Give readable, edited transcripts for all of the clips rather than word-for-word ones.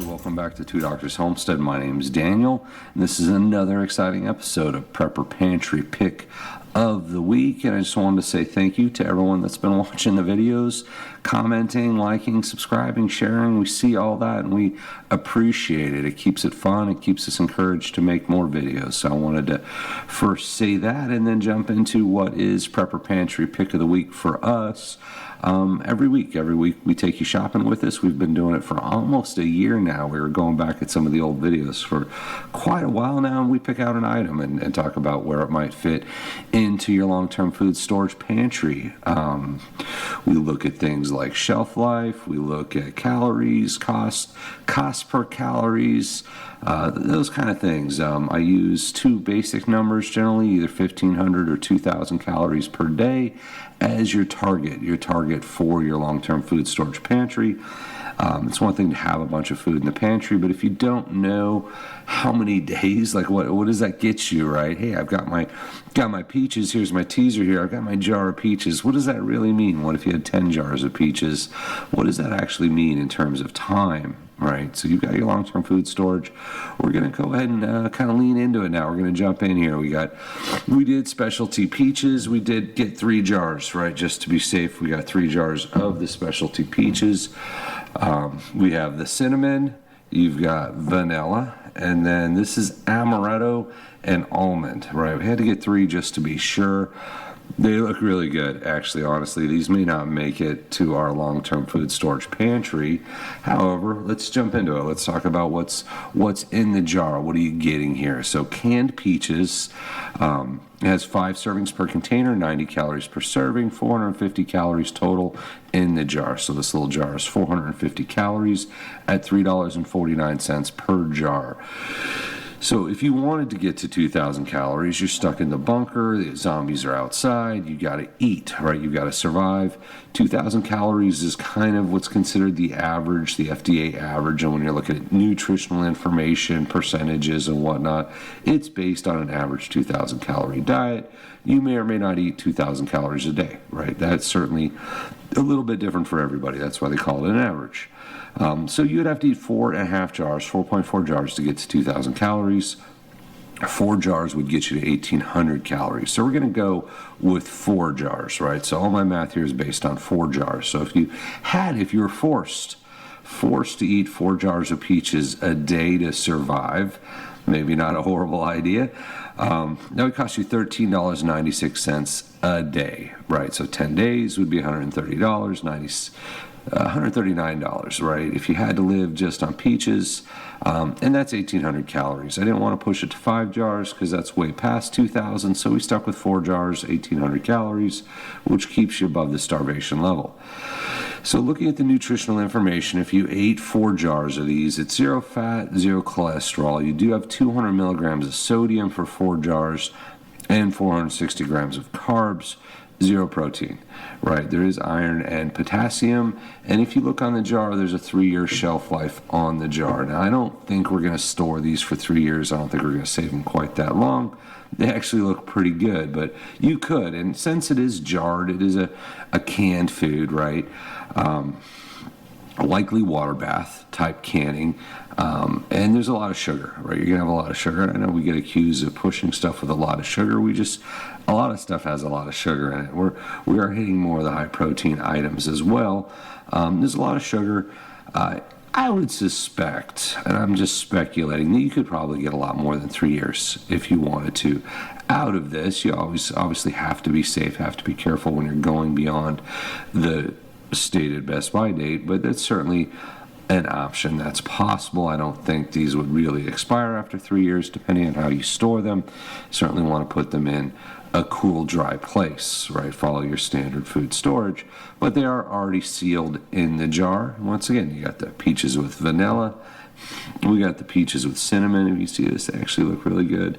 Welcome back to Two Doctors Homestead. My name is Daniel, and this is another exciting episode of Prepper Pantry Pick of the Week. And I just wanted to say thank you to everyone that's been watching the videos, commenting, liking, subscribing, sharing. We see all that, and we appreciate it. It keeps it fun. It keeps us encouraged to make more videos. So I wanted to first say that, and then jump into what is Prepper Pantry Pick of the Week for us. Every week we take you shopping with us. We've been doing it for almost a year now. We were going back at some of the old videos for quite a while now, and we pick out an item and talk about where it might fit into your long-term food storage pantry. We look at things like shelf life. We look at calories, cost per calories, those kind of things. I use two basic numbers generally, either 1,500 or 2,000 calories per day as your target for your long-term food storage pantry. It's one thing to have a bunch of food in the pantry, but if you don't know how many days, like what does that get you, right? Hey, I've got my peaches. Here's my teaser here. I've got my jar of peaches. What does that really mean? What if you had 10 jars of peaches? What does that actually mean in terms of time? Right, so you've got your long-term food storage. We're going to go ahead and kind of lean into it now. We're going to jump in here. We did specialty peaches. We did get 3 jars, right, just to be safe. We got 3 jars of the specialty peaches. We have the cinnamon. You've got vanilla, and then this is amaretto and almond, right? We had to get 3 just to be sure. They look really good, actually, honestly. These may not make it to our long-term food storage pantry. However, let's jump into it. Let's talk about what's in the jar. What are you getting here? So canned peaches has 5 servings per container, 90 calories per serving, 450 calories total in the jar. So this little jar is 450 calories at $3.49 per jar. So if you wanted to get to 2,000 calories, you're stuck in the bunker, the zombies are outside, you got to eat, right? You got to survive. 2,000 calories is kind of what's considered the average, the FDA average, and when you're looking at nutritional information, percentages and whatnot, it's based on an average 2,000 calorie diet. You may or may not eat 2,000 calories a day, right? That's certainly a little bit different for everybody. That's why they call it an average. So you'd have to eat 4.5 jars, 4.4 jars to get to 2,000 calories. 4 jars would get you to 1,800 calories. So we're going to go with 4 jars, right? So all my math here is based on 4 jars. So if you were forced to eat 4 jars of peaches a day to survive, maybe not a horrible idea, that would cost you $13.96 a day, right? So 10 days would be $130, $139, right? If you had to live just on peaches, and that's 1,800 calories. I didn't want to push it to 5 jars because that's way past 2,000, so we stuck with 4 jars, 1,800 calories, which keeps you above the starvation level. So looking at the nutritional information, if you ate 4 jars of these, it's 0 fat, 0 cholesterol. You do have 200 milligrams of sodium for 4 jars and 460 grams of carbs. 0 protein, right? There is iron and potassium, and if you look on the jar, there's a 3-year shelf life on the jar. Now, I don't think we're going to store these for 3 years. I don't think we're going to save them quite that long. They actually look pretty good, but you could, and since it is jarred, it is a canned food, right? Likely water bath type canning, and there's a lot of sugar, right? You're gonna have a lot of sugar. I know we get accused of pushing stuff with a lot of sugar. A lot of stuff has a lot of sugar in it. We are hitting more of the high protein items as well. There's a lot of sugar. I would suspect, and I'm just speculating, that you could probably get a lot more than 3 years if you wanted to out of this. You always obviously have to be safe, have to be careful when you're going beyond the stated best buy date, but that's certainly an option that's possible. I don't think these would really expire after 3 years, depending on how you store them. Certainly want to put them in a cool, dry place, right? Follow your standard food storage, but they are already sealed in the jar. Once again, you got the peaches with vanilla. We got the peaches with cinnamon. If you see this, they actually look really good.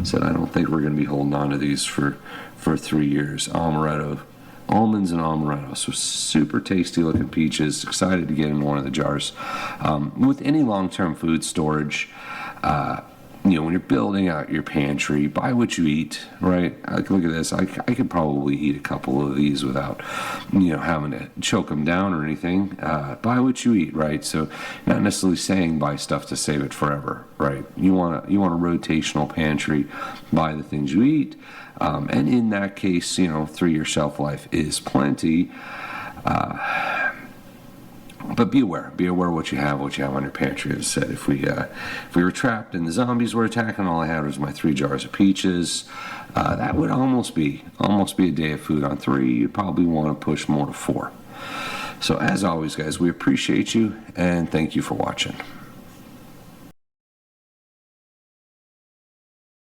So I don't think we're going to be holding on to these for 3 years. Amaretto. Almonds and amaretto, so super tasty looking peaches. Excited to get in one of the jars. With any long-term food storage, when you're building out your pantry, buy what you eat, right? Look at this. I could probably eat a couple of these without, having to choke them down or anything. Buy what you eat, right? So not necessarily saying buy stuff to save it forever, right? You want a rotational pantry. Buy the things you eat. And in that case, 3-year shelf life is plenty. But be aware what you have on your pantry. As I said, if we were trapped and the zombies were attacking, all I had was my 3 jars of peaches. That would almost be a day of food. On 3, you'd probably want to push more to 4. So as always, guys, we appreciate you and thank you for watching.